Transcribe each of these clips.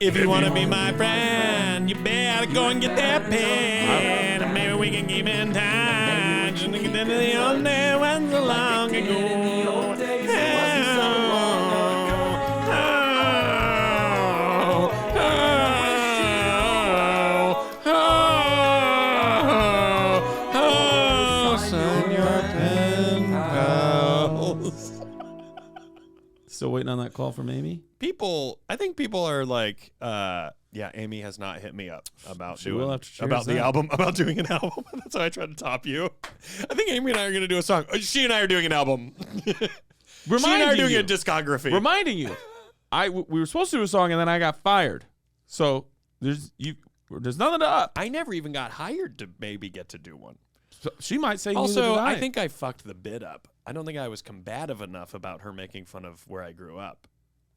If you want to be my friend, you better go and get that pen. And maybe we can keep in touch. And get into the old day when so long ago. Still waiting on that call from Amy? I think people are like, yeah, Amy has not hit me up about She will have to cheers about the that. album, about doing an album. That's how I tried to top you. I think Amy and I are going to do a song. She and I are doing an album. She and I are doing a discography. Reminding you, we were supposed to do a song and then I got fired. So there's nothing to up. I never even got hired to maybe get to do one. So she might say Also, I think I fucked the bid up. I don't think I was combative enough about her making fun of where I grew up.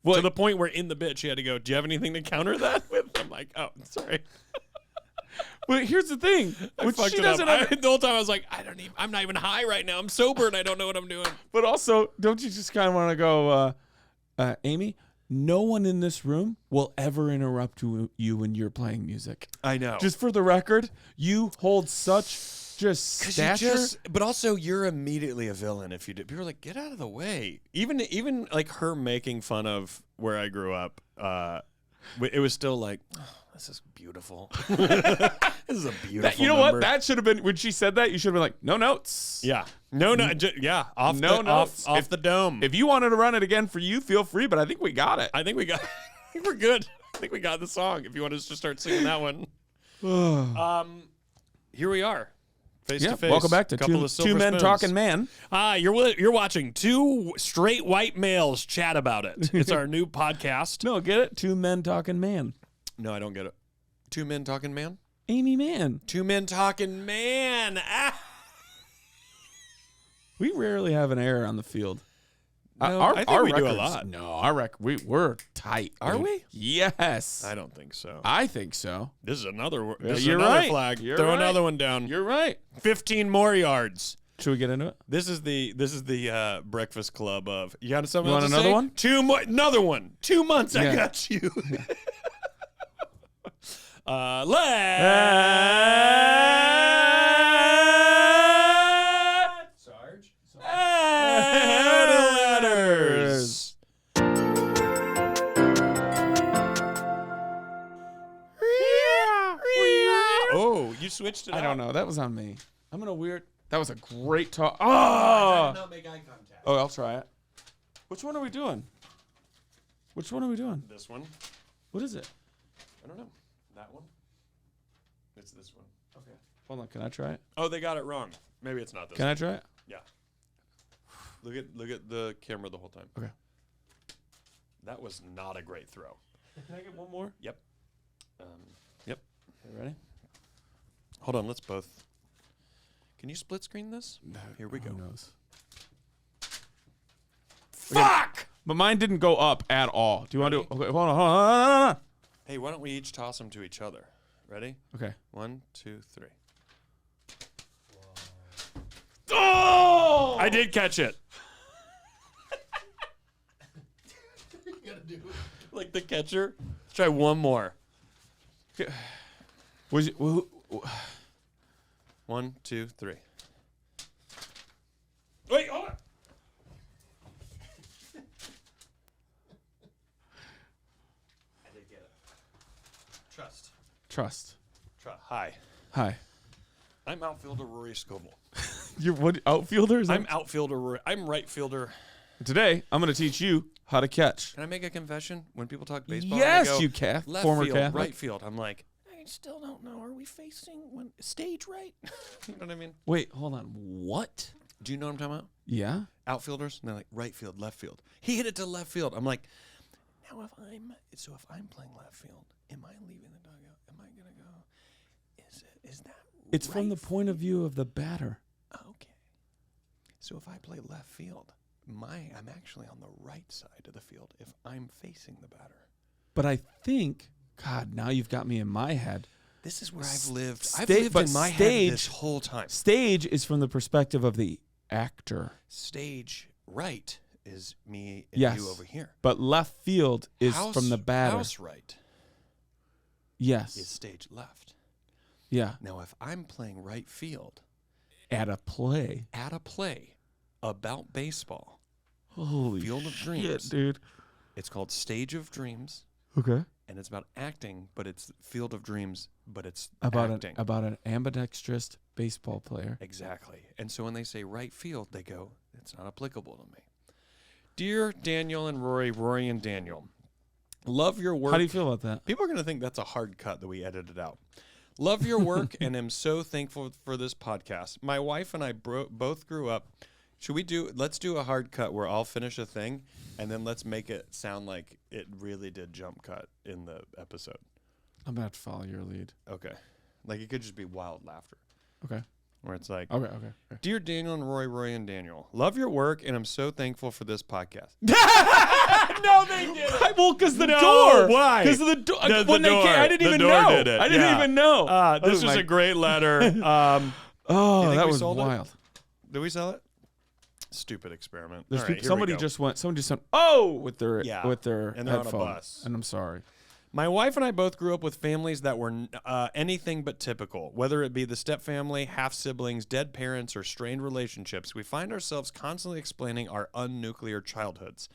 To the point where in the bit she had to go, do you have anything to counter that with? I'm like, oh, sorry. But here's the thing. She doesn't have, the whole time I was like, I'm not even high right now. I'm sober and I don't know what I'm doing. But also, don't you just kind of want to go, Amy, no one in this room will ever interrupt you when you're playing music. I know. Just for the record, you hold such just stature. But also, you're immediately a villain if you do. People are like, get out of the way. Even like her making fun of where I grew up, it was still like, oh, this is beautiful. This is a beautiful You know number. what? That should have been, when she said that, you should have been like, no notes. Yeah. Yeah. Off the dome. If you wanted to run it again for you, feel free, but I think we got it. I think we're good. I think we got the song. If you want us to start singing that one. Here we are. Face to face. Welcome back to Two Men Talking Man. You're watching two straight white males chat about it. It's our new podcast. No, get it? Two Men Talking Man. No, I don't get it. Two men talking man? Amy Man. Two men talking man. Ah. We rarely have an error on the field. No, I think we do a lot. No, we're tight. Are we? Yes. I don't think so. I think so. This is another You're right. flag. You're Throw right. another one down. You're right. 15 more yards. Should we get into it? This is the Breakfast Club of. You got something You else want to another say? one? Two more. Another one. 2 months. I Yeah. got you. Sarge. Letters. Oh, you switched it I up. don't know. That was on me. I'm in a weird. That was a great talk. I Oh. did not make eye contact. Oh, I'll try it. Which one are we doing? Which one are we doing? This one. What is it? I don't know. That one. It's this one. Okay. Hold on. Can I try it? Oh, they got it wrong. Maybe it's not this Can one. I try it? Yeah. Look at the camera the whole time. Okay. That was not a great throw. Can I get one more? Yep. Yep. Okay, ready? Hold on. Let's both. Can you split screen this? Here we go. Who knows? Fuck! But mine didn't go up at all. Do you want to do? Okay, hold on. Hey, why don't we each toss them to each other? Ready? Okay. 1, 2, 3. Oh! I did catch it. You gotta do like the catcher. Let's try one more. Was it? 1, 2, 3. Wait, hold on. I did get it. Trust. Hi. Hi. I'm outfielder Rory Scovel. You're what outfielder? I'm outfielder Rory. I'm right fielder. Today, I'm going to teach you how to catch. Can I make a confession? When people talk baseball, Yes, and they go, you former Catholic. right field. I'm like, I still don't know. Are we facing stage right? You know what I mean? Wait, hold on. What? Do you know what I'm talking about? Yeah. Outfielders, and they're like right field, left field. He hit it to left field. I'm like, now if I'm playing left field, am I leaving the dugout? Am I gonna go? Is that? It's from the point of view of the batter. Okay. So if I play left field, I'm actually on the right side of the field if I'm facing the batter. But I think, God, now you've got me in my head. This is where I've lived. I've lived in my head this whole time. Stage is from the perspective of the actor. Stage right is me and Yes. you over here. But left field is from the batter. House right. Yes. is stage left. Yeah. Now, if I'm playing right field At a play. about baseball, Holy Field of shit, Dreams. dude. It's called Stage of Dreams, Okay. and it's about acting, but it's Field of Dreams, but it's About acting. an ambidextrous baseball player. Exactly. And so when they say right field, they go, it's not applicable to me. Dear Daniel and Rory and Daniel, love your work. How do you feel about that? People are going to think that's a hard cut that we edited out. Love your work and am so thankful for this podcast. My wife and I both grew up. Let's do a hard cut where I'll finish a thing and then let's make it sound like it really did jump cut in the episode. I'm going to have to follow your lead. Okay. Like it could just be wild laughter. Okay. Where it's like, Okay. Dear Daniel and Rory and Daniel, love your work and I'm so thankful for this podcast. No, they didn't. Well, because the No, door. why? Because of the door. The When they door. came, I didn't The even door know. did it. I didn't even know. This was a great letter. Oh, think that we was sold it? wild. Did we sell it? Stupid experiment. There's All people, right, here we somebody go. just went with their and they're on a headphone. bus. And I'm sorry. My wife and I both grew up with families that were anything but typical. Whether it be the stepfamily, half-siblings, dead parents, or strained relationships, we find ourselves constantly explaining our unnuclear childhoods.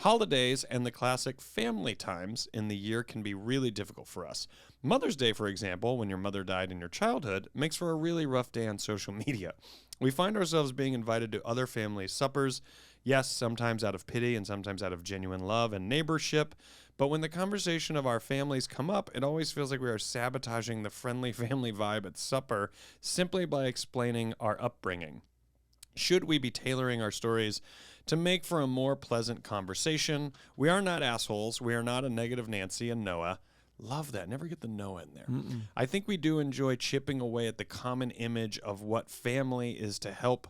Holidays and the classic family times in the year can be really difficult for us. Mother's Day, for example, when your mother died in your childhood, makes for a really rough day on social media. We find ourselves being invited to other families' suppers, yes, sometimes out of pity and sometimes out of genuine love and neighborship, but when the conversation of our families come up, it always feels like we are sabotaging the friendly family vibe at supper simply by explaining our upbringing. Should we be tailoring our stories to make for a more pleasant conversation? We are not assholes. We are not a negative Nancy and Noah. Love that. Never get the Noah in there. I think we do enjoy chipping away at the common image of what family is to help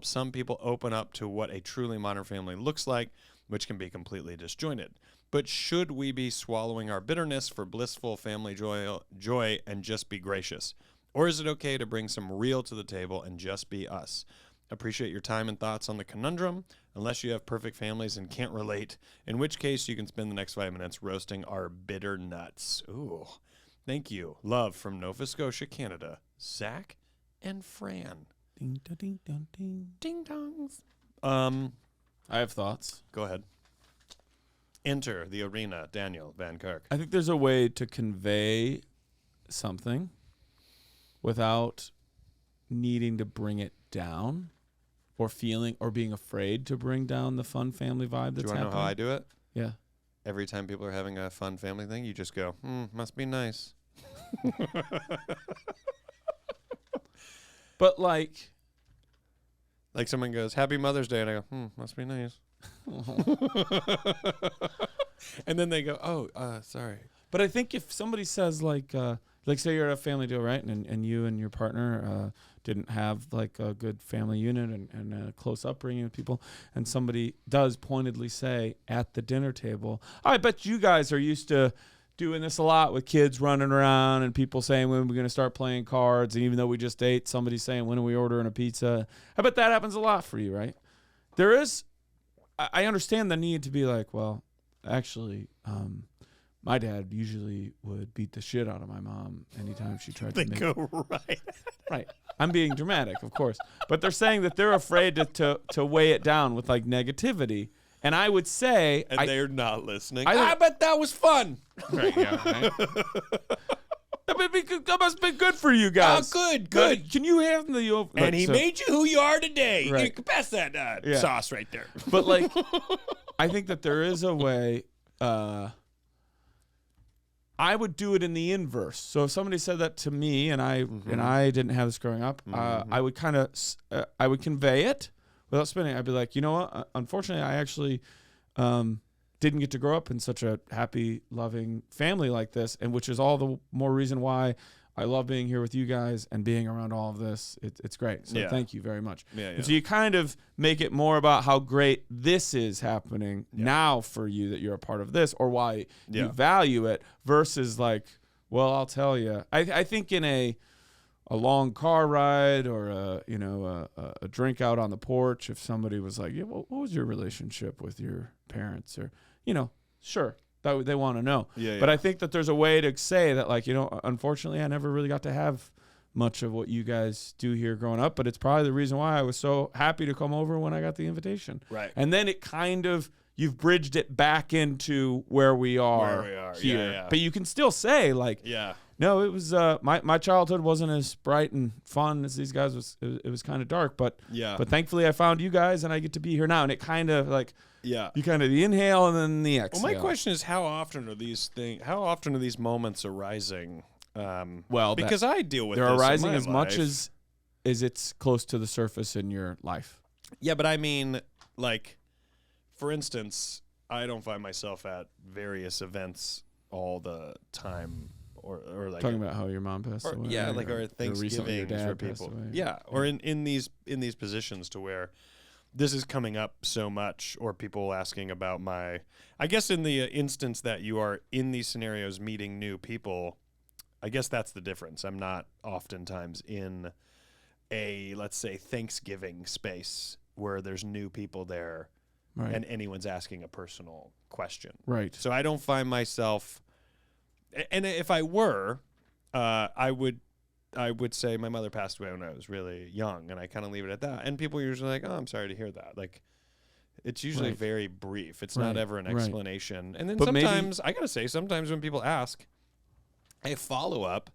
some people open up to what a truly modern family looks like, which can be completely disjointed. But should we be swallowing our bitterness for blissful family joy and just be gracious? Or is it okay to bring some real to the table and just be us? Appreciate your time and thoughts on the conundrum, unless you have perfect families and can't relate, in which case you can spend the next 5 minutes roasting our bitter nuts. Ooh. Thank you. Love from Nova Scotia, Canada. Zak and Fran. Ding, da, ding, dong, ding. Ding dongs. I have thoughts. Go ahead. Enter the arena, Daniel Van Kirk. I think there's a way to convey something without needing to bring it down or feeling or being afraid to bring down the fun family vibe that's Do you want to know how I do it? Yeah. Every time people are having a fun family thing, you just go, must be nice. But like someone goes, Happy Mother's Day, and I go, must be nice. And then they go, sorry. But I think if somebody says like say you're at a family deal, right? And you and your partner didn't have like a good family unit and a close upbringing with people, and somebody does pointedly say at the dinner table, I bet you guys are used to doing this a lot with kids running around and people saying when we're going to start playing cards, and even though we just ate, somebody saying when are we ordering a pizza. I bet that happens a lot for you, right? There is, I understand the need to be like, well, actually, my dad usually would beat the shit out of my mom anytime she tried to make go right. Right. I'm being dramatic, of course. But they're saying that they're afraid to weigh it down with like negativity. And I would say... And they're not listening. I bet that was fun. Right, yeah, right. That must be good for you guys. Oh, good. Can you have the... And he made you who you are today. Right. You can pass that sauce right there. But like, I think that there is a way... I would do it in the inverse. So if somebody said that to me and I didn't have this growing up, I would kind of I would convey it without spinning. I'd be like, you know what? Unfortunately, I actually didn't get to grow up in such a happy, loving family like this, and which is all the more reason why I love being here with you guys and being around all of this. It's great. So thank you very much. Yeah. And so you kind of make it more about how great this is happening now for you that you're a part of this, or why you value it, versus like, well, I'll tell you. I think in a long car ride or a drink out on the porch, if somebody was like, yeah, well, what was your relationship with your parents, or sure. that they want to know. Yeah, But I think that there's a way to say that, like, unfortunately, I never really got to have much of what you guys do here growing up, but it's probably the reason why I was so happy to come over when I got the invitation. Right. And then it kind of, you've bridged it back into where we are here. Yeah. But you can still say, like, no, it was my childhood wasn't as bright and fun as these guys. It was kind of dark, but thankfully I found you guys and I get to be here now. And it kind of like you kind of the inhale and then the exhale. Well, my question is, how often are these moments arising? Because I deal with they're this arising in my as much life. as it's close to the surface in your life. Yeah, but I mean, like, for instance, I don't find myself at various events all the time. Or like talking about how your mom passed away, or Thanksgivings where people, or in these positions to where this is coming up so much, or people asking about I guess in the instance that you are in these scenarios meeting new people, I guess that's the difference. I'm not oftentimes in a, let's say, Thanksgiving space where there's new people there, and anyone's asking a personal question, right? So I don't find myself. And if I were, I would say my mother passed away when I was really young, and I kind of leave it at that. And people are usually like, "Oh, I'm sorry to hear that." Like, it's usually very brief. It's not ever an explanation. And then sometimes I gotta say, sometimes when people ask a follow up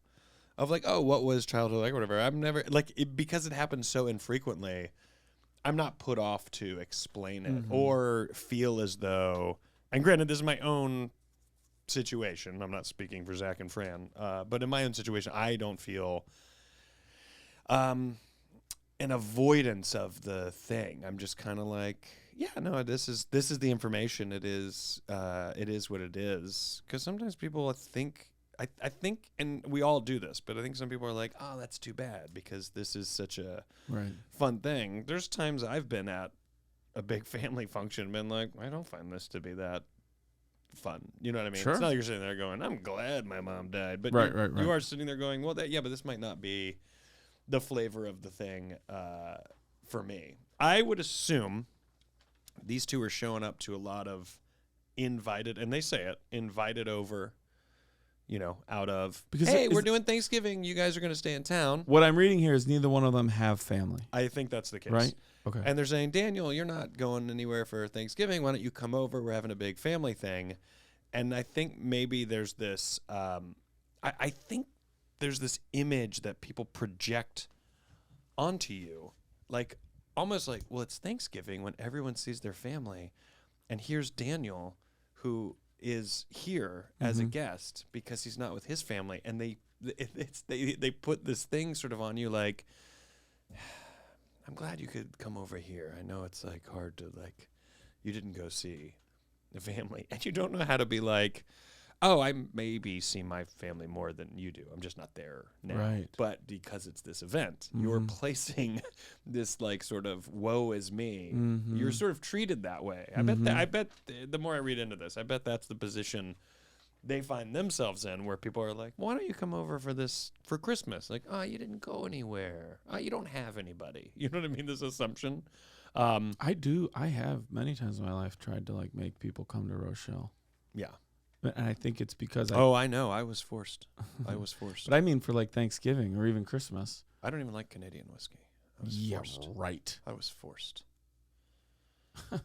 of like, "Oh, what was childhood like?" or whatever, I'm never because it happens so infrequently. I'm not put off to explain it or feel as though. And granted, this is my own situation. I'm not speaking for Zak and Fran, but in my own situation, I don't feel an avoidance of the thing. I'm just kind of like, this is the information. It is what it is. Because sometimes people think, I think, and we all do this, but I think some people are like, oh, that's too bad because this is such a fun thing. There's times I've been at a big family function and been like, I don't find this to be that fun. You know what I mean? Sure. It's not like you're sitting there going, I'm glad my mom died. But you are sitting there going, well, but this might not be the flavor of the thing for me. I would assume these two are showing up to a lot of invited, and they say it, invited over, out of, because hey, we're doing Thanksgiving. You guys are going to stay in town. What I'm reading here is neither one of them have family. I think that's the case. Right? Okay. And they're saying, Daniel, you're not going anywhere for Thanksgiving. Why don't you come over? We're having a big family thing. And I think maybe there's this, I think there's this image that people project onto you, like almost like, well, it's Thanksgiving when everyone sees their family. And here's Daniel, who is here as a guest because he's not with his family. And they put this thing sort of on you like, I'm glad you could come over here. I know it's like hard to you didn't go see the family, and you don't know how to be like, oh, I maybe see my family more than you do. I'm just not there now. Right. But because it's this event, you're placing this sort of woe is me. You're sort of treated that way. I bet the more I read into this, I bet that's the position they find themselves in, where people are like, why don't you come over for Christmas? Like, oh, you didn't go anywhere. Oh, you don't have anybody. You know what I mean? This assumption. I have many times in my life tried to make people come to Rochelle. Yeah. And I think it's because I know. I was forced. But I mean for Thanksgiving or even Christmas. I don't even like Canadian whiskey. I was forced. Right. I was forced. You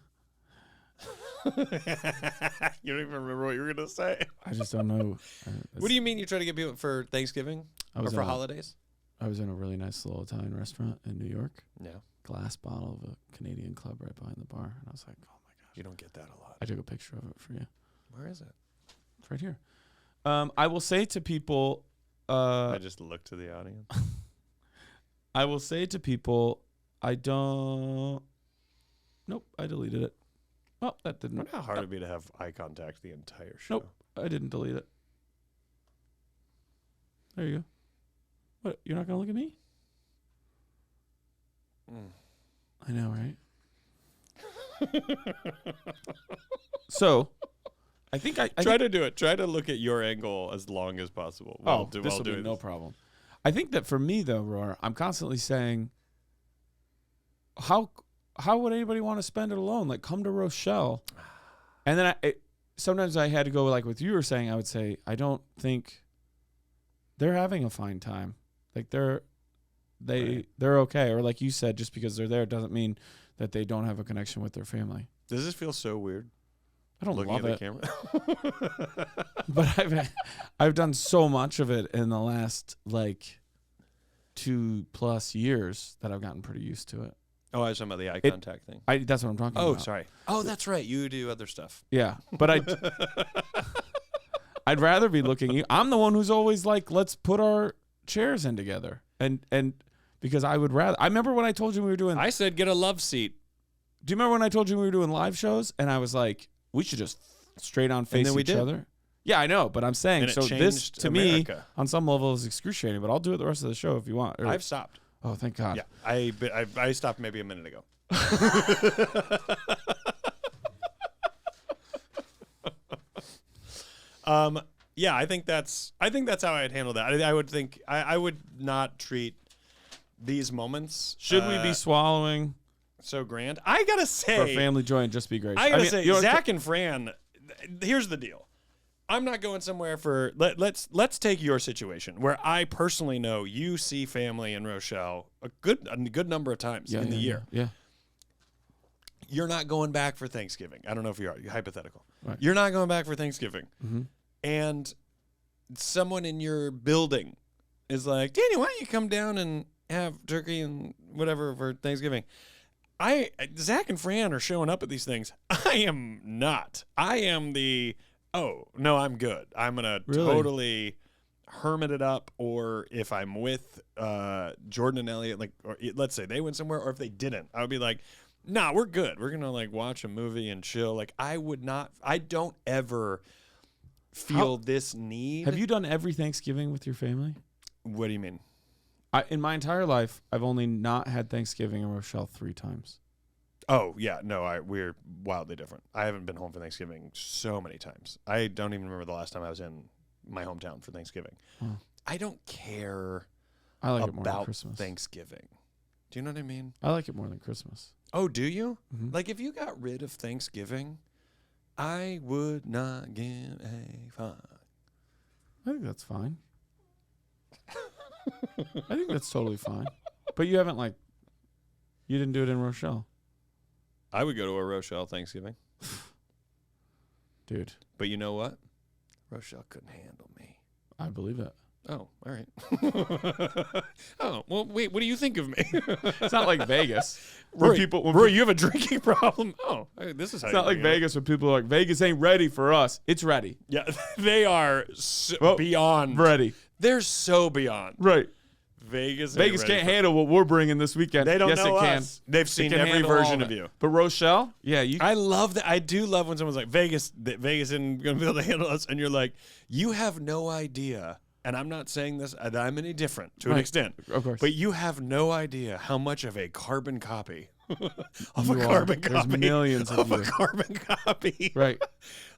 don't even remember what you were going to say. I just don't know. What do you mean you try to get people for Thanksgiving or for holidays? I was in a really nice little Italian restaurant in New York. Yeah. Glass bottle of a Canadian Club right behind the bar. And I was like, oh my gosh. You don't get that a lot. I took a picture of it for you. Where is it? It's right here. I will say to people. I just look to the audience. I will say to people, I don't. Nope, I deleted it. Well, that didn't. How hard it'd be to have eye contact the entire show. Nope, I didn't delete it. There you go. What? You're not gonna look at me? I know, right? So, I think I try to do it. Try to look at your angle as long as possible. This will be no problem. I think that for me though, Roar, I'm constantly saying, how would anybody want to spend it alone? Come to Rochelle, and then sometimes I had to go like what you were saying. I would say I don't think they're having a fine time. Like they're okay, or like you said, just because they're there doesn't mean that they don't have a connection with their family. Does this feel so weird? I don't Looking love at it, the camera. but I've done so much of it in the last like 2+ years that I've gotten pretty used to it. Oh, I was talking about the eye contact thing. That's what I'm talking about. Oh, sorry. Oh, that's right. You do other stuff. Yeah, but I'd rather be looking. I'm the one who's always like, let's put our chairs in together, and because I would rather. I remember when I told you we were doing. I said get a love seat. Do you remember when I told you we were doing live shows, and I was like, we should just straight on face each other? Yeah, I know, but I'm saying and so. This to America. me, on some level, is excruciating. But I'll do it the rest of the show if you want. I've stopped. Oh, thank God. Yeah, I stopped maybe a minute ago. Yeah, I think that's how I'd handle that. I would think I would not treat these moments. Should we be swallowing so grand? I gotta say, for family joy and just be gracious. I gotta say, Zak and Fran. Here's the deal. I'm not going somewhere for let's take your situation where I personally know you see family in Rochelle a good number of times in the year. Yeah. You're not going back for Thanksgiving. I don't know if you are. You're hypothetical. Right. You're not going back for Thanksgiving. Mm-hmm. And someone in your building is like, Danny, why don't you come down and have turkey and whatever for Thanksgiving? Zak and Fran are showing up at these things. I am not. I am no, I'm good. I'm going to totally hermit it up. Or if I'm with Jordan and Elliot, like, or let's say they went somewhere, or if they didn't, I would be like, nah, we're good. We're going to like watch a movie and chill. Like I don't ever feel this need. Have you done every Thanksgiving with your family? What do you mean? In my entire life, I've only not had Thanksgiving in Rochelle 3 times. Oh, yeah. No, we're wildly different. I haven't been home for Thanksgiving so many times. I don't even remember the last time I was in my hometown for Thanksgiving. Oh. I don't care I like it more than about Christmas. Thanksgiving. Do you know what I mean? I like it more than Christmas. Oh, do you? Mm-hmm. Like, if you got rid of Thanksgiving, I would not give a fuck. I think that's fine. I think that's totally fine. But you haven't, you didn't do it in Rochelle. I would go to a Rochelle Thanksgiving. Dude. But you know what? Rochelle couldn't handle me. I believe it. Oh, all right. Oh, well, wait, what do you think of me? It's not like Vegas. Rory, you have a drinking problem? Oh, this is how it's not like Vegas when people are like, Vegas ain't ready for us. It's ready. Yeah, they are beyond. Ready. They're so beyond. Right. Vegas can't handle what we're bringing this weekend. They don't yes, know it can. us. They've seen every version of you. But Rochelle, yeah, I love that. I do love when someone's like, Vegas isn't going to be able to handle us. And you're like, you have no idea. And I'm not saying this that I'm any different to an extent. Of course. But you have no idea how much of a carbon copy There's millions of a carbon copy. Right.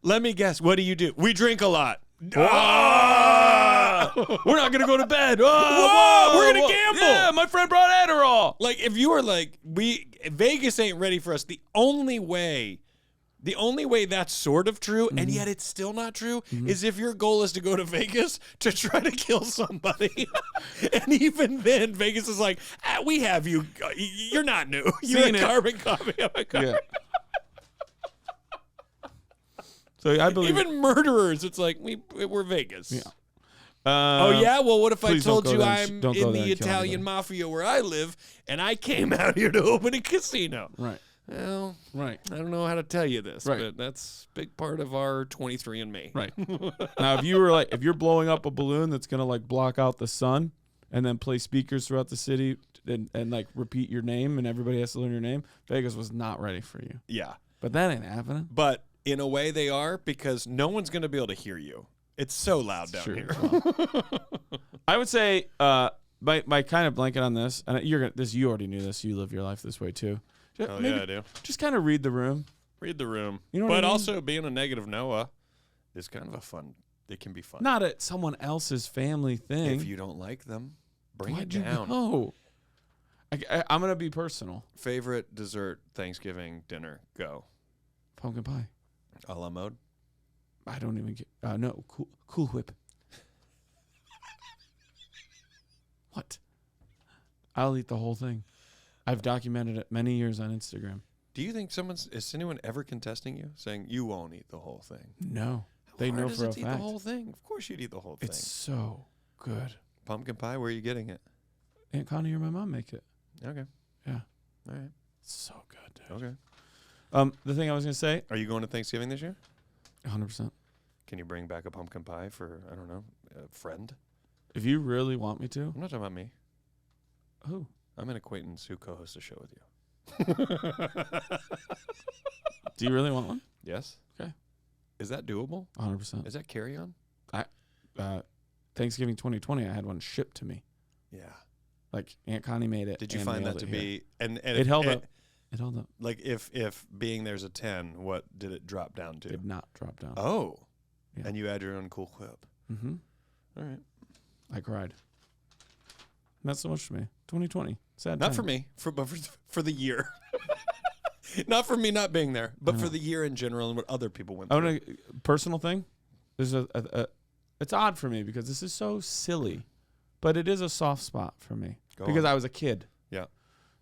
Let me guess. What do? We drink a lot. We're not gonna go to bed. We're gonna gamble. Yeah, my friend brought Adderall. Like if you were like, Vegas ain't ready for us. The only way that's sort of true, and yet it's still not true, is if your goal is to go to Vegas to try to kill somebody. And even then, Vegas is like, we have you. You're not new. You're a carbon copy of a carbon. Yeah. So I believe even murderers. It's like we're Vegas. Yeah. Oh yeah. Well, what if I told you I'm in the Italian mafia where I live, and I came out here to open a casino? Right. Well, right. I don't know how to tell you this, right. but that's a big part of our 23andMe. Right. Now, if you're blowing up a balloon that's gonna block out the sun, and then play speakers throughout the city and repeat your name, and everybody has to learn your name, Vegas was not ready for you. Yeah. But that ain't happening. But in a way, they are, because no one's going to be able to hear you. It's so loud down here. Well, I would say my kind of blanket on this, and you already knew this. You live your life this way too. Oh yeah, I do. Just kind of read the room. Read the room. You know what I mean? Also being a negative Noah is kind of a fun. It can be fun. Not at someone else's family thing. If you don't like them, bring Why'd it down. No. I'm gonna be personal. Favorite dessert Thanksgiving dinner? Go. Pumpkin pie. A la mode. I don't even get. No, Cool Whip. What? I'll eat the whole thing. I've documented it many years on Instagram. Do you think is anyone ever contesting you, saying you won't eat the whole thing? No. How They hard know is for it a to eat fact. the whole thing? Of course you'd eat the whole thing. It's so good. Pumpkin pie, where are you getting it? Aunt Connie or my mom make it. Okay. Yeah. All right. It's so good, dude. Okay. The thing I was going to say. Are you going to Thanksgiving this year? 100%. Can you bring back a pumpkin pie for, I don't know, a friend? If you really want me to. I'm not talking about me. Who? I'm an acquaintance who co-hosts a show with you. Do you really want one? Yes. Okay. Is that doable? 100%. Is that carry on? Thanksgiving 2020, I had one shipped to me. Yeah. Like Aunt Connie made it. Did you and find mailed that to it here. be and It held up. It held up. Like if being there's a 10, what did it drop down to? Did not drop down. Oh. Yeah. And you add your own Cool Whip. Mm-hmm. All right. I cried. Not so much for me. 2020. Sad Not time. for me, but for the year. Not for me not being there, but for the year in general and what other people went through. Personal thing. There's it's odd for me because this is so silly, but it is a soft spot for me because I was a kid. Yeah.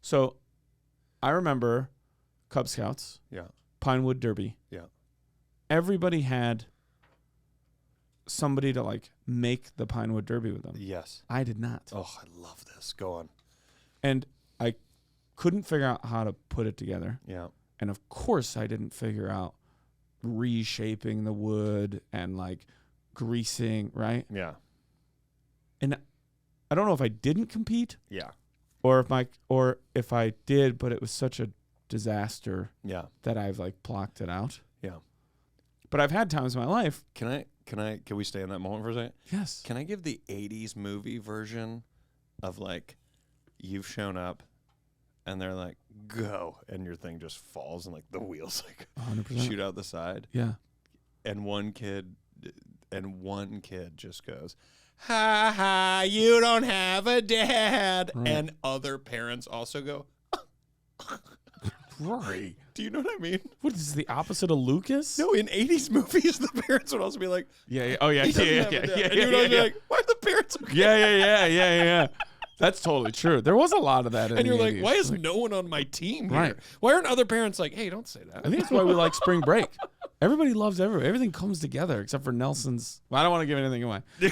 So I remember Cub Scouts. Yeah. Pinewood Derby. Yeah. Everybody had somebody to like make the Pinewood Derby with them. Yes. I did not. Oh, I love this. Go on. And I couldn't figure out how to put it together. Yeah. And of course I didn't figure out reshaping the wood and like greasing, right? Yeah. And I don't know if I didn't compete Yeah. or if I did, but it was such a disaster Yeah. that I've like blocked it out. Yeah. But I've had times in my life. Can we stay in that moment for a second? Yes. Can I give the 80s movie version of like you've shown up and they're like, go, and your thing just falls and like the wheels like 100%. shoot out the side. Yeah. And one kid just goes, ha ha, you don't have a dad. Right. And other parents also go, Rory. do you know what I mean? What is this, the opposite of Lucas? No, in 80s movies, the parents would also be like, Yeah. Oh yeah. he doesn't Yeah. have a Yeah. dad. Yeah. And you would always be like, why are the parents okay? Yeah. That's totally true. There was a lot of that in And the you're like, 80s. why is no one on my team here? Right. Why aren't other parents like, hey, don't say that? I think that's why we like spring break. Everybody loves everybody. Everything comes together except for Nelson's. Well, I don't want to give anything away. Yeah,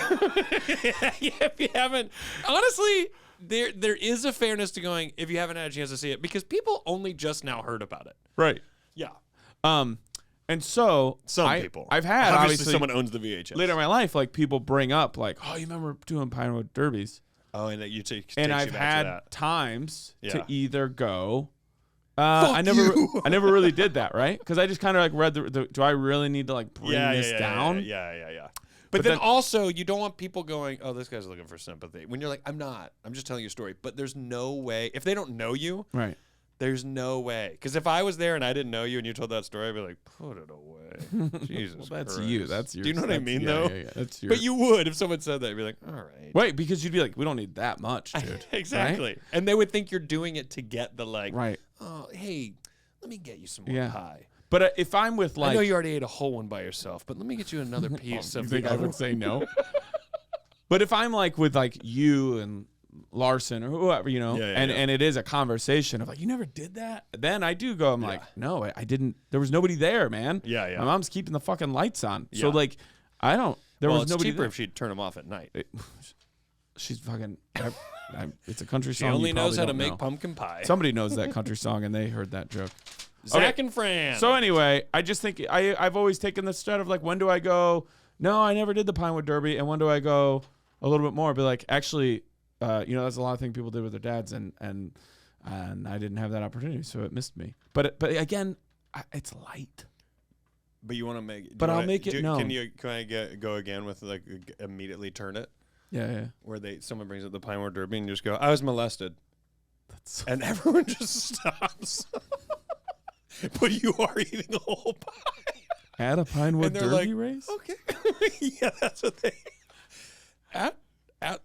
if you haven't, honestly, there is a fairness to going if you haven't had a chance to see it because people only just now heard about it. Right. Yeah. And so People. I've had obviously someone owns the VHS. later in my life, like people bring up like, oh, you remember doing Pinewood Derbies? Oh, and that you take. And takes I've you back had to that. times to Yeah. either go. Fuck I never, you. I never really did that, right? Because I just kind of like read the. Do I really need to like bring this down? Yeah. But then also, you don't want people going, oh, this guy's looking for sympathy. When you're like, I'm not. I'm just telling you a story. But there's no way. If they don't know you, Right. there's no way. Because if I was there and I didn't know you and you told that story, I'd be like, put it away. Jesus Well, that's Christ. you. That's your. Do you know what I mean, though? Yeah. That's your. But you would if someone said that. You'd be like, all right. Right, because you'd be like, we don't need that much, dude. Exactly. Right? And they would think you're doing it to get the like, Right. oh, hey, let me get you some more Yeah. pie. But if I'm with like, I know you already ate a whole one by yourself, but let me get you another piece you of think the I other would say no? But if I'm like with like you and Larson or whoever, you know, and it is a conversation of like, you never did that, then I do go, I'm like, no, I didn't. There was nobody there, man. Yeah. My mom's keeping the fucking lights on. So Yeah. like, I don't. There was it's nobody cheaper there. if she'd turn them off at night. She's fucking. It's a country She song. only you knows probably how to don't make know. pumpkin pie. Somebody knows that country song, and they heard that joke. Zach and Fran. So anyway, I just think I've always taken the strat of like, when do I go? No, I never did the Pinewood Derby, and when do I go a little bit more? Be like, actually, that's a lot of things people did with their dads, and I didn't have that opportunity, so it missed me. But again, it's light. But you want to make. But I'll make it known. Can I go again with like immediately turn it? Yeah. Where someone brings up the Pinewood Derby and you just go, I was molested. That's so And everyone just stops. But you are eating a whole pie. at a Pinewood And they're Derby like, race. Okay. Yeah, that's what they. At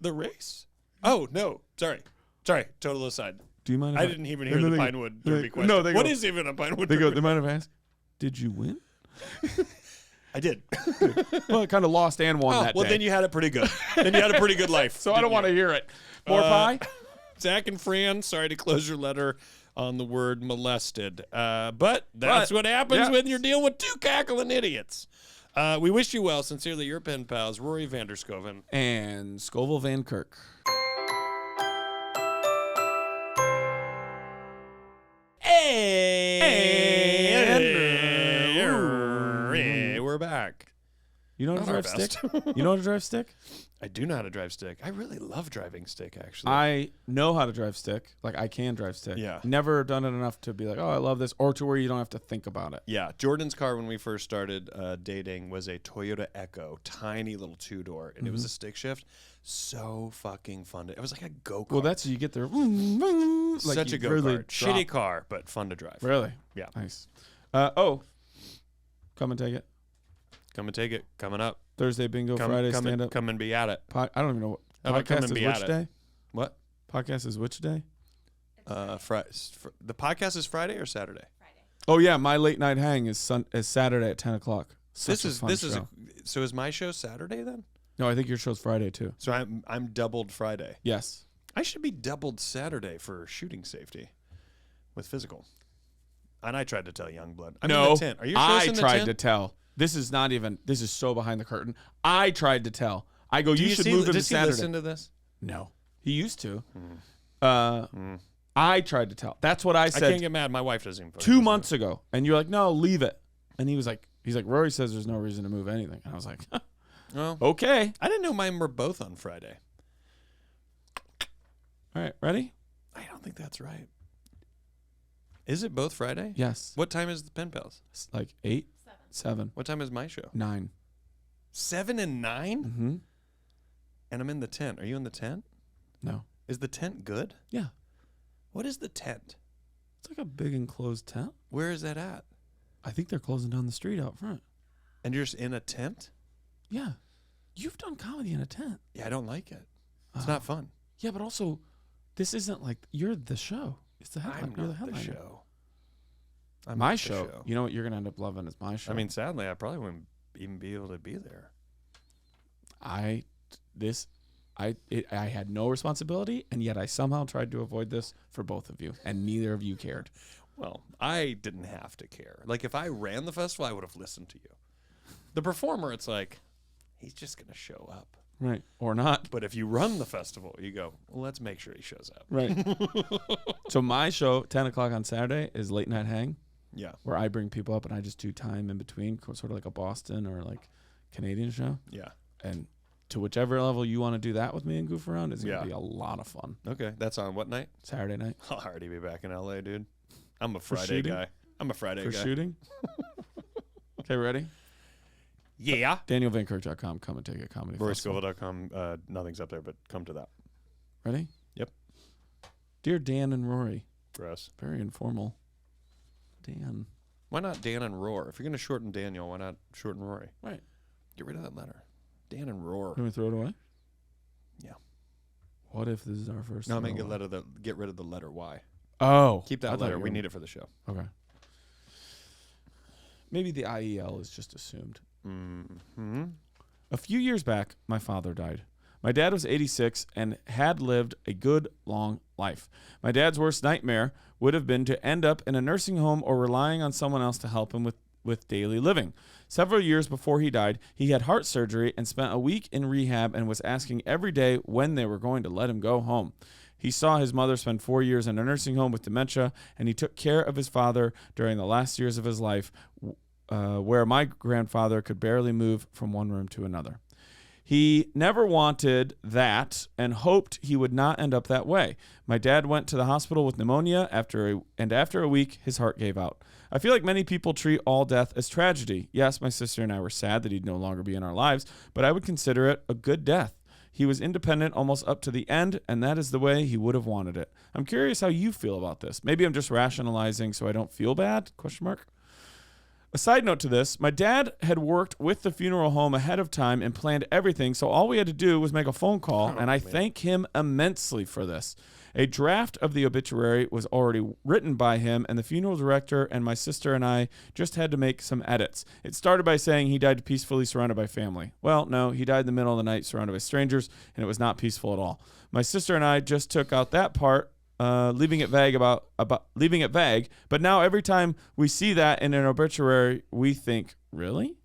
the race? Oh no! Sorry. Total aside. Do you mind? I didn't even hear the Pinewood Derby question. No, they What go- is even a Pinewood They Derby? might have asked, "Did you win?" I did. Well, it kind of lost and won that well, day. then you had it pretty good. Then you had a pretty good life. So I don't want to hear it. More pie? Zach and Fran, sorry to close your letter on the word molested. But that's what happens when you're dealing with two cackling idiots. We wish you well. Sincerely, your pen pals, Rory Vanderscoven And Scovel Van Kirk. Hey, we're back. You know how to Not our drive best. stick? You know how to drive stick? I do know how to drive stick. I really love driving stick, actually. I know how to drive stick. Like, I can drive stick. Yeah. Never done it enough to be like, oh, I love this, or to where you don't have to think about it. Yeah, Jordan's car when we first started dating was a Toyota Echo, tiny little 2-door, and it was a stick shift. So fucking fun. It was like a go-kart. Well, that's you get there. Such a go-kart. Shitty car, but fun to drive. Really? Yeah. Nice. Come and take it. Come and take it. Coming up. Thursday bingo, Friday stand up. Come and be at it. I don't even know How about what come podcast and is be which at it? day. What? Podcast is which day? The podcast is Friday or Saturday? Oh yeah, my late night hang is Saturday at 10 o'clock. So is my show Saturday then? No, I think your show's Friday too. So I'm doubled Friday. Yes. I should be doubled Saturday for shooting safety with physical. And I tried to tell Youngblood. I'm in the tent. Are you I in the tried tent? to tell. This is so behind the curtain. I tried to tell. I go, you should move him to Does he Saturday. listen to this? No. He used to. I tried to tell. That's what I I said can't get mad. My wife doesn't even 2 months ago. And you're like, no, leave it. And he's like, Rory says there's no reason to move anything. And I was like, Well, okay. I didn't know mine were both on Friday. All right, ready? I don't think that's right. Is it both Friday? Yes. What time is the Pen Pals? It's like 8, 7, What time is my show? 9. 7 and 9? Mm-hmm. And I'm in the tent. Are you in the tent? No. Is the tent good? Yeah. What is the tent? It's like a big enclosed tent. Where is that at? I think they're closing down the street out front. And you're just in a tent? Yeah. You've done comedy in a tent. Yeah, I don't like it. It's not fun. Yeah, but also, this isn't like, you're the show. It's the headline. You're the I'm not headliner. the show. I'm My not the show. You know what you're going to end up loving is my show. I mean, sadly, I probably wouldn't even be able to be there. I had no responsibility, and yet I somehow tried to avoid this for both of you, and neither of you cared. Well, I didn't have to care. Like, if I ran the festival, I would have listened to you. The performer, it's like, he's just going to show up. Right. Or not. But if you run the festival, you go, well, let's make sure he shows up. Right. So my show, 10 o'clock on Saturday, is Late Night Hang, Yeah. where I bring people up and I just do time in between, sort of like a Boston or like Canadian show. Yeah. And to whichever level you want to do that with me and goof around is going to Yeah. be a lot of fun. Okay. That's on what night? Saturday night. I'll already be back in LA, dude. I'm a For Friday shooting? guy. I'm a Friday For guy. shooting. Okay, ready? Yeah. DanielVanKirk.com. Come and take a comedy festival. RoryScovel.com. Nothing's up there, but come to that. Ready? Yep. Dear Dan and Rory. Gross. Very informal. Dan. Why not Dan and Roar? If you're going to shorten Daniel, why not shorten Rory? Right. Get rid of that letter. Dan and Roar. Can we throw it away? Yeah. What if this is our first? No, I mean, throwaway? get rid of the letter Y. Oh. Keep I that thought letter. you We were- need it for the show. Okay. Maybe the IEL is just assumed. Mm-hmm. A few years back, my father died. My dad was 86 and had lived a good, long life. My dad's worst nightmare would have been to end up in a nursing home or relying on someone else to help him with daily living. Several years before he died, he had heart surgery and spent a week in rehab and was asking every day when they were going to let him go home. He saw his mother spend 4 years in a nursing home with dementia, and he took care of his father during the last years of his life, where my grandfather could barely move from one room to another. He never wanted that and hoped he would not end up that way. My dad went to the hospital with pneumonia after a week, his heart gave out. I feel like many people treat all death as tragedy. Yes, my sister and I were sad that he'd no longer be in our lives, but I would consider it a good death. He was independent almost up to the end, and that is the way he would have wanted it. I'm curious how you feel about this. Maybe I'm just rationalizing so I don't feel bad? ? A side note to this, my dad had worked with the funeral home ahead of time and planned everything, so all we had to do was make a phone call, and I thank him immensely for this. A draft of the obituary was already written by him, and the funeral director and my sister and I just had to make some edits. It started by saying he died peacefully surrounded by family. Well, no, he died in the middle of the night surrounded by strangers, and it was not peaceful at all. My sister and I just took out that part, leaving it vague but now every time we see that in an obituary, we think, really?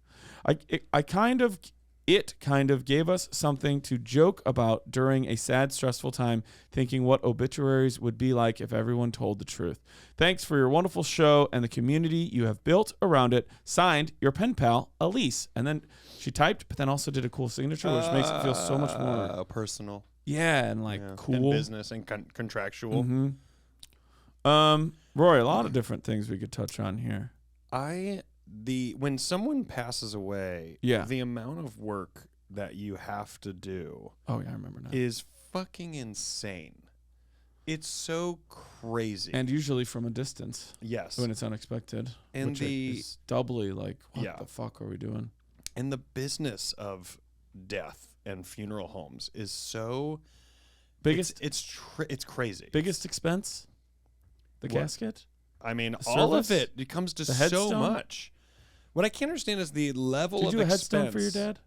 It kind of gave us something to joke about during a sad, stressful time, thinking what obituaries would be like if everyone told the truth. Thanks for your wonderful show and the community you have built around it. Signed, your pen pal, Elise. And then she typed, but then also did a cool signature, which makes it feel so much more personal. Yeah, and cool. And business and contractual. Mm-hmm. Rory, a lot of different things we could touch on here. When someone passes away, the amount of work that you have to do I remember now. is fucking insane. It's so crazy. And usually from a distance. Yes. When it's unexpected. And which is doubly what the fuck are we doing? And the business of death and funeral homes is so it's crazy. Biggest expense? The casket? I mean, all of it. It comes to so much. What I can't understand is the level of expense. Did you do a headstone for your dad?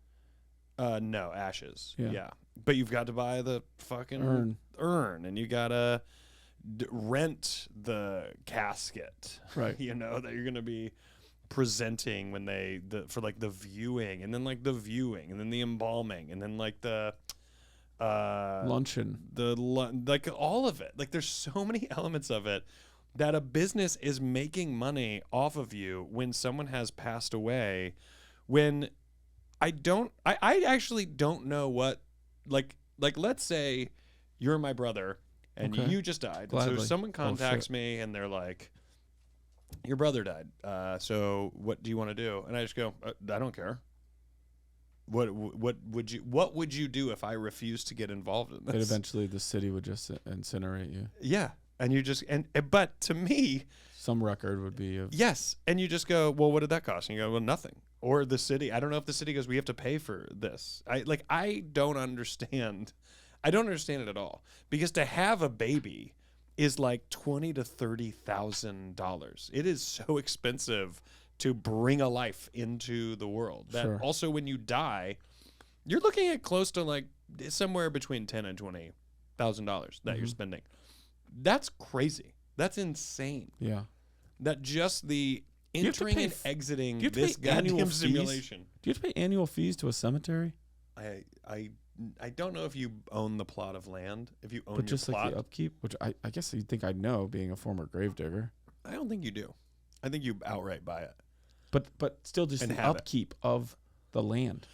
No, ashes. Yeah. But you've got to buy the fucking urn and you got to rent the casket. Right. That you're going to be presenting when for the viewing and then the viewing and then the embalming and then the luncheon. All of it. There's so many elements of it that a business is making money off of you when someone has passed away. When I actually don't know what, let's say you're my brother and you just died. Gladly. So someone contacts me and they're like, your brother died. So what do you want to do? And I just go, I don't care. What would you do if I refused to get involved in this? But eventually the city would just incinerate you. Yeah. And you just but to me, some record would be yes. And you just go, well, what did that cost? And you go, well, nothing. Or the city. I don't know if the city goes, we have to pay for this. I don't understand. I don't understand it at all. Because to have a baby is $20,000 to $30,000. It is so expensive to bring a life into the world. That also when you die, you're looking at close to somewhere between $10,000 and $20,000 that you're spending. That's crazy. That's insane. Yeah. That just the entering and exiting this goddamn simulation. Do you have to pay annual fees to a cemetery? I don't know if you own the plot of land. If you own but your just plot. The upkeep, which I guess you'd think I'd know, being a former gravedigger. I don't think you do. I think you outright buy it. But still just the upkeep of the land.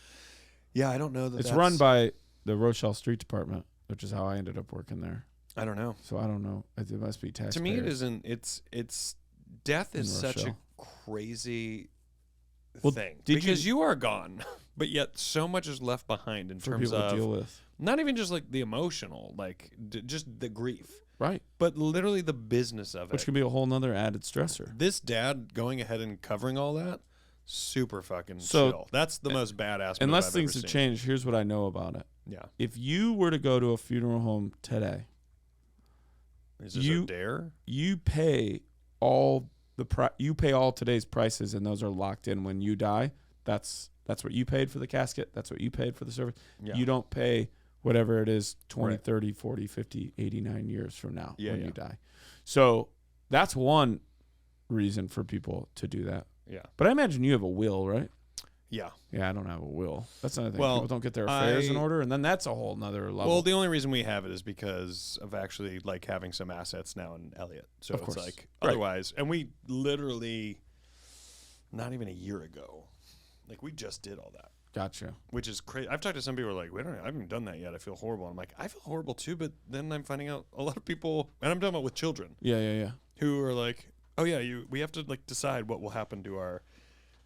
Yeah, I don't know that it's run by the Rochelle Street Department, which is how I ended up working there. I don't know. So I don't know. It must be taxpayers. To me, it isn't. It's death is such a crazy thing because you are gone, but yet so much is left behind in terms of deal with. Not even just the emotional, just the grief, right? But literally the business of it, which can be a whole nother added stressor. This dad going ahead and covering all that, super fucking chill. That's the most badass. Unless things have changed, here's what I know about it. Yeah. If you were to go to a funeral home today. Is this a dare? You pay all today's prices, and those are locked in when you die. That's what you paid for the casket. That's what you paid for the service. Yeah. You don't pay whatever it is 20, 30, 40, 50, 89 years from now when you die. So that's one reason for people to do that. Yeah. But I imagine you have a will, right? Yeah. Yeah, I don't have a will. That's another thing. Well, people don't get their affairs in order, and then that's a whole nother level. Well, the only reason we have it is because of actually having some assets now in Elliott. So of course. Otherwise, and we literally not even a year ago, we just did all that. Gotcha. Which is crazy. I've talked to some people who are I haven't done that yet. I feel horrible. I'm I feel horrible too, but then I'm finding out a lot of people, and I'm talking about with children. Yeah. Who are oh yeah, we have to decide what will happen to our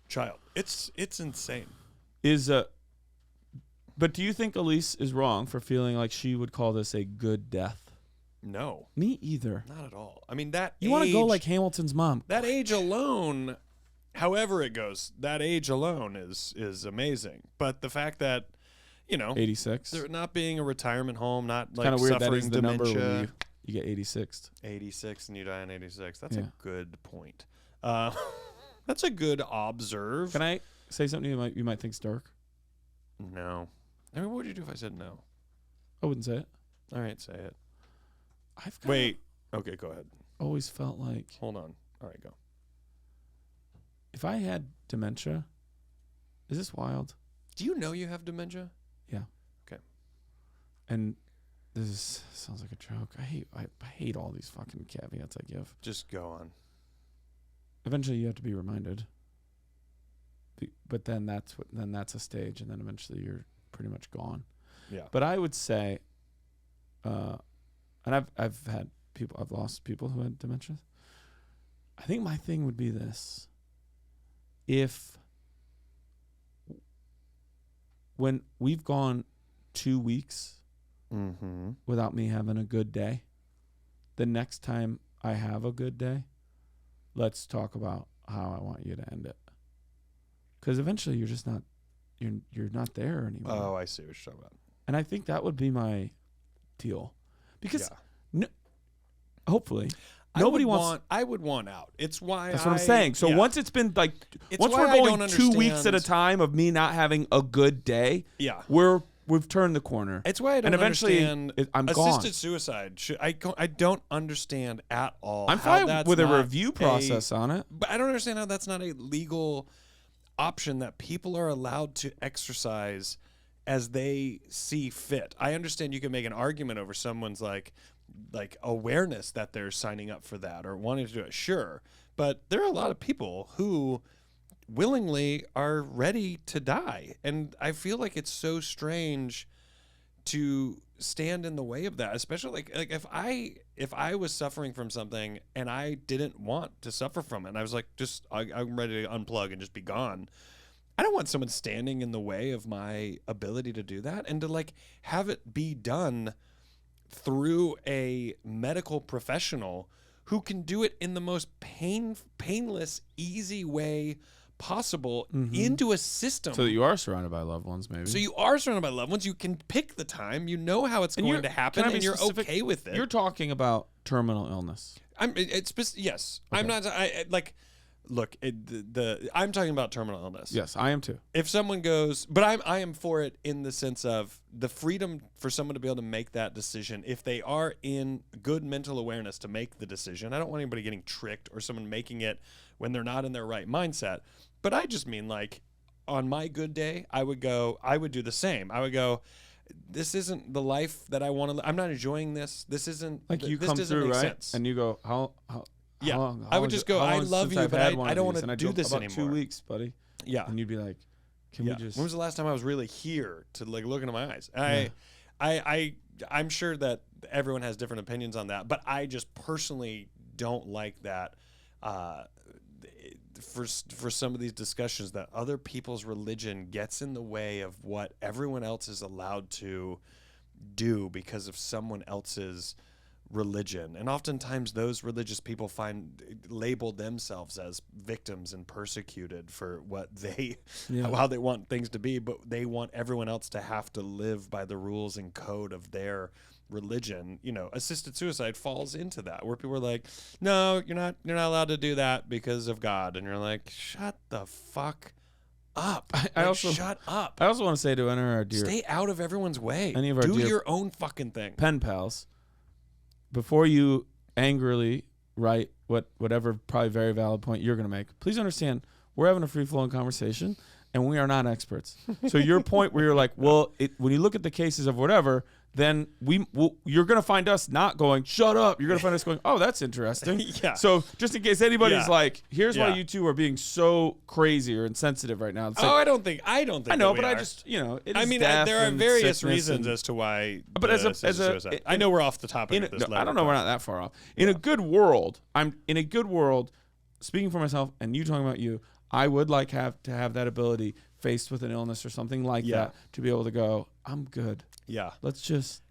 child. It's insane. But do you think Elise is wrong for feeling like she would call this a good death? No. Me either. Not at all. I mean, that you want to go like Hamilton's mom. That age alone, however it goes, that age alone is amazing. But the fact that, 86. there not being a retirement home, not like Kind of weird that suffering is the dementia. number when you get 86. 86 and you die in 86. That's Yeah. a good point. That's a good observe. Can I say something you might think's dark? No. I mean, what would you do if I said no? I wouldn't say it. All right, say it. I've Wait. Okay, go ahead. always felt like Hold on. All right, go. if I had dementia, is this wild? Do you know you have dementia? Yeah. Okay. And sounds like a joke. I hate all these fucking caveats I give. Just go on. Eventually, you have to be reminded. But then that's a stage, and then eventually you're pretty much gone. Yeah. But I would say, and I've lost people who had dementia. I think my thing would be this: when we've gone 2 weeks Mm-hmm. without me having a good day, the next time I have a good day, let's talk about how I want you to end it. Because eventually you're just not, you're not there anymore. Oh, I see what you're talking about. And I think that would be my deal. Because Yeah. hopefully nobody wants. I would want out. It's why That's what I'm saying. So once it's been like, It's once why we're I going don't 2 weeks at a understand- time of me not having a good day, Yeah. we've turned the corner. It's why I don't And eventually understand I'm gone. assisted suicide. I don't understand at all. I'm how fine that's with a not review process on it. But I don't understand how that's not a legal option that people are allowed to exercise as they see fit. I understand you can make an argument over someone's like awareness that they're signing up for that or wanting to do it. Sure. But there are a lot of people who willingly are ready to die. And I feel like it's so strange to stand in the way of that, especially like if I was suffering from something and I didn't want to suffer from it, and I was like, I'm ready to unplug and just be gone. I don't want someone standing in the way of my ability to do that and to like have it be done through a medical professional who can do it in the most painless, easy way possible into a system. So that you are surrounded by loved ones, maybe. So you are surrounded by loved ones. You can pick the time. You know how it's going to happen, can I be and you're specific? okay with it. You're talking about terminal illness. Yes. Okay. I'm not. Look. I'm talking about terminal illness. Yes, I am too. If someone goes, but I am for it in the sense of the freedom for someone to be able to make that decision if they are in good mental awareness to make the decision. I don't want anybody getting tricked or someone making it when they're not in their right mindset. But I just mean like on my good day, I would do the same. I would go, this isn't the life that I want to live. I'm not enjoying this. This isn't Like you this come doesn't through, make right? sense. And you go, how Yeah. long? I would just go, I love you, but I don't want to And I'd do go, this about anymore. 2 weeks, buddy. Yeah. And you'd be like, can we just? When was the last time I was really here to like look into my eyes? I'm sure that everyone has different opinions on that, but I just personally don't like that. For some of these discussions, that other people's religion gets in the way of what everyone else is allowed to do because of someone else's religion. And oftentimes those religious people label themselves as victims and persecuted for what how they want things to be, but they want everyone else to have to live by the rules and code of their religion. Assisted suicide falls into that, where people are like, no, you're not allowed to do that because of God. And you're like, shut the fuck up. Shut up. I also want to say to our dear, stay out of everyone's way. Any of our do dear your own fucking thing. pen pals, before you angrily write whatever probably very valid point you're going to make, please understand we're having a free-flowing conversation and we are not experts. So your point where you're like, well, when you look at the cases of whatever, then you're going to find us not going, shut up. You're going to find us going, oh, that's interesting. Yeah. So just in case anybody's Yeah. like, here's why Yeah. you two are being so crazy or insensitive right now. It's like, I don't think. I know, that we but I are. just, it is I mean, death there are and various sickness reasons and- as to why. But as a suicide. I know we're off the topic of this. I don't know, we're not that far off. In a good world, speaking for myself and you talking about you, I would like to have that ability faced with an illness or something like that to be able to go, I'm good. Yeah. Let's just,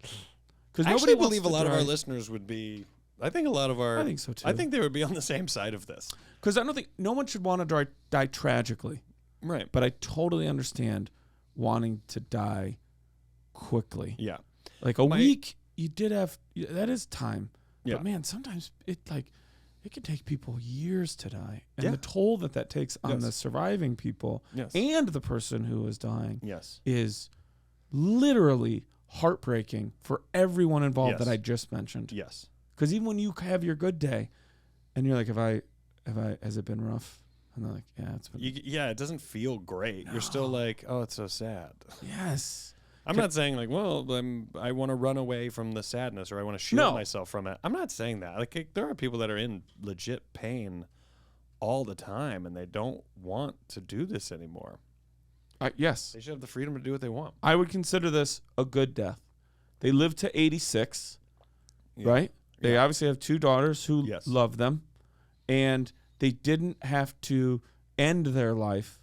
because I nobody believe a lot of our listeners would be. I think a lot of our. I think so too. I think they would be on the same side of this. Because I don't think no one should want to die tragically. Right. But I totally understand wanting to die quickly. Yeah. Like a week, you did have, that is time. Yeah. But man, sometimes it can take people years to die. And Yeah. the toll that takes on the surviving people and the person who is dying is literally heartbreaking for everyone involved that I just mentioned. Yes. Because even when you have your good day and you're like, has it been rough? And they're like, yeah, it's been. It doesn't feel great. No. You're still like, oh, it's so sad. Yes. I'm not saying like, well, I want to run away from the sadness or I want to shield myself from it. I'm not saying that. Like, there are people that are in legit pain all the time and they don't want to do this anymore. Yes. They should have the freedom to do what they want. I would consider this a good death. They lived to 86, right? They obviously have 2 daughters who love them, and they didn't have to end their life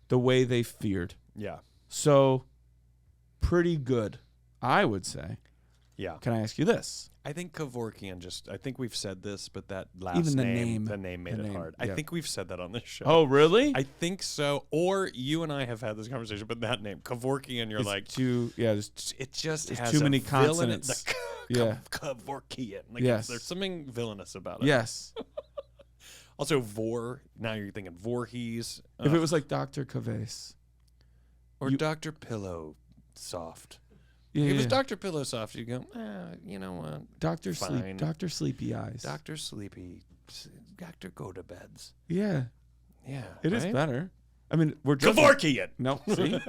the way they feared. Yeah. So, pretty good, I would say. Yeah. Can I ask you this? I think Kevorkian I think we've said this, but that last Even the name made it hard. I think we've said that on this show. Oh, really? I think so. Or you and I have had this conversation, but that name, Kevorkian, you're like... it just has too many consonants. Kevorkian. Like there's something villainous about it. Yes. Also, now you're thinking Voorhees. If it was like Dr. Cavase. Or Dr. Pillow Soft. Yeah, if it was Dr. Pillow Soft, you go, you know what? Dr. Sleepy Eyes. Dr. Sleepy. Dr. Go to Beds. Yeah. Yeah. It is better. I mean, we're just... Kevorkian! No, see?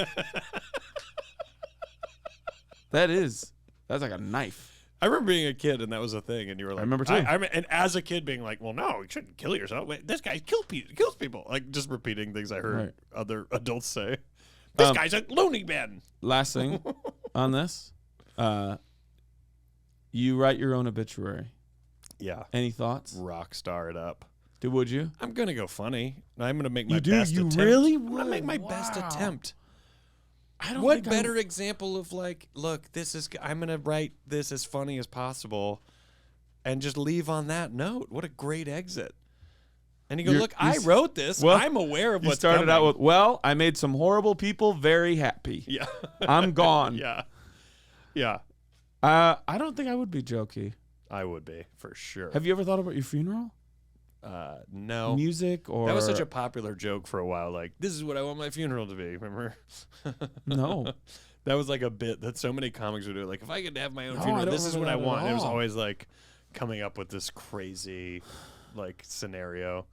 That's like a knife. I remember being a kid and that was a thing, and you were like, I remember too. And as a kid being like, well, no, you shouldn't kill yourself. Wait, this guy kills people. Like just repeating things I heard other adults say. This guy's a loony bin. Last thing on this, you write your own obituary. Yeah. Any thoughts? Rock star it up. Would you? I'm gonna go funny. I'm gonna make my best attempt. You really would? I'm gonna make my best attempt. What better example of like, look, I'm going to write this as funny as possible and just leave on that note. What a great exit. And you go, look, I wrote this. Well, I'm aware of what's coming. You started out with, well, I made some horrible people very happy. Yeah. I'm gone. Yeah. Yeah. I don't think I would be jokey. I would be, for sure. Have you ever thought about your funeral? No. Music or... That was such a popular joke for a while. Like, this is what I want my funeral to be. Remember? No. That was like a bit that so many comics would do. Like, if I could have my own funeral, this is what I want. And it was always like coming up with this crazy like scenario.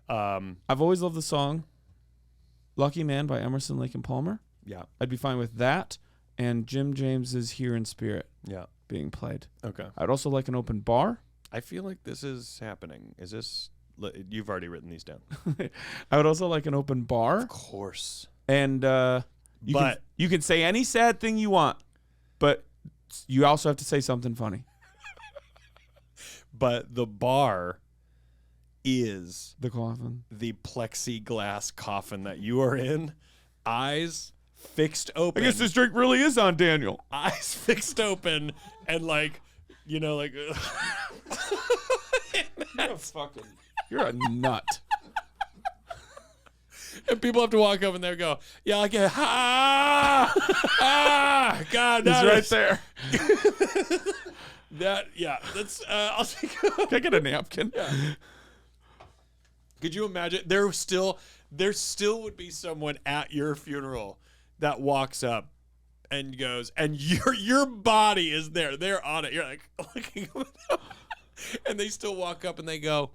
I've always loved the song Lucky Man by Emerson, Lake and Palmer. Yeah. I'd be fine with that and Jim James's Here in Spirit being played. Okay. I'd also like an open bar. I feel like this is happening. Is this... You've already written these down. I would also like an open bar. Of course. And you can say any sad thing you want, but you also have to say something funny. But the bar is... the coffin. The plexiglass coffin that you are in. Eyes fixed open. I guess this drink really is on Daniel. Eyes fixed open and like... You know, like... You're a nut. And people have to walk up and they go, yeah, like, God, it's right there. That's, I'll take Can I get a napkin? Yeah. Could you imagine? There still would be someone at your funeral that walks up and goes, and your body is there. They're on it. You're like looking at them. And they still walk up and they go,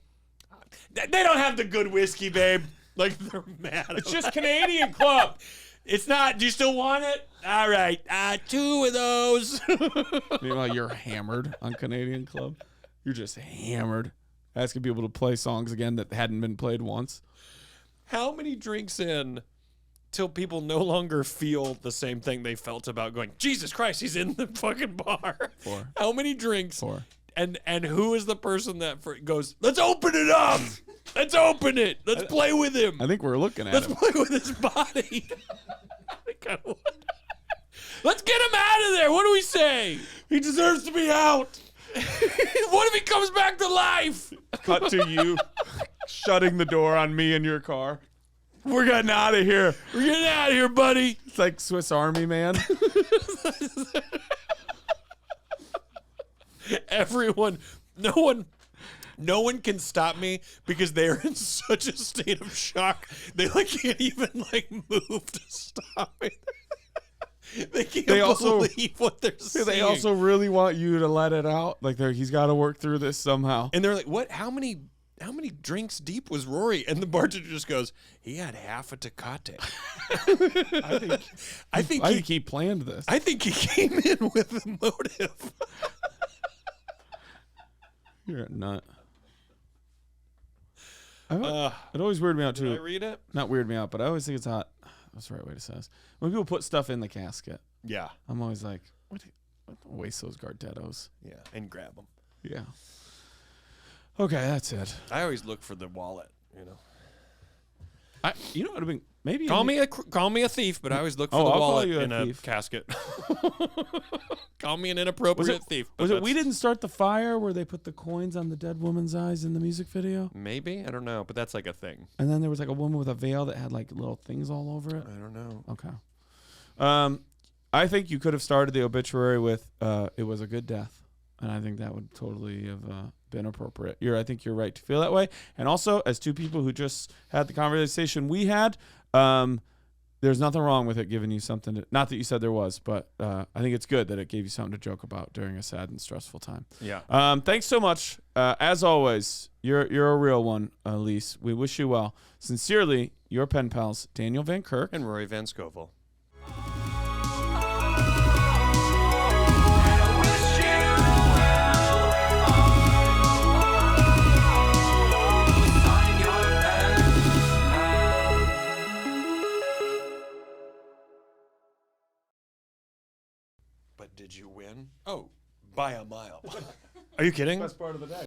they don't have the good whiskey, babe. Like, they're mad. It's just Canadian Club. It's not. Do you still want it? All right. 2 of those. Meanwhile, you're hammered on Canadian Club. You're just hammered. Asking people to play songs again that hadn't been played once. How many drinks in till people no longer feel the same thing they felt about going, Jesus Christ, he's in the fucking bar? 4. How many drinks? 4. And who is the person that goes, let's open it up. Let's open it. Let's play with him. I think we're looking at Let's him. play with his body. Let's get him out of there. What do we say? He deserves to be out. What if he comes back to life? Cut to you shutting the door on me and your car. We're getting out of here. We're getting out of here, buddy. It's like Swiss Army Man. Everyone, no one can stop me because they're in such a state of shock. They like can't even like move to stop me. They can't believe what they're saying. They also really want you to let it out. Like he's got to work through this somehow. And they're like, "What? How many drinks deep was Rory?" And the bartender just goes, "He had half a Tecate." I think he planned this. I think he came in with a motive. You're a nut. It always weirded me out too. Did I read it? Not weird me out, but I always think it's hot. That's the right way to say this. When people put stuff in the casket, Yeah. I'm always like, what waste those Gardettos. Yeah, and grab them. Yeah. Okay, that's it. I always look for the wallet, you know. You know what would have been maybe Call me a thief, but I always look for the I'll call wallet you a in a thief. casket. Call me an inappropriate thief. Was it We Didn't Start the Fire where they put the coins on the dead woman's eyes in the music video? Maybe, I don't know, but that's like a thing. And then there was like a woman with a veil that had like little things all over it. I don't know. Okay. I think you could have started the obituary with "It was a good death," and I think that would totally have been appropriate. I think you're right to feel that way. And also, as two people who just had the conversation we had, there's nothing wrong with it giving you something to, not that you said there was, but I think it's good that it gave you something to joke about during a sad and stressful time. Yeah. Thanks so much. As always, you're a real one, Elise. We wish you well. Sincerely, your pen pals, Daniel Van Kirk And Rory Van Scovel. But did you win? Oh, by a mile. Are you kidding? Best part of the day.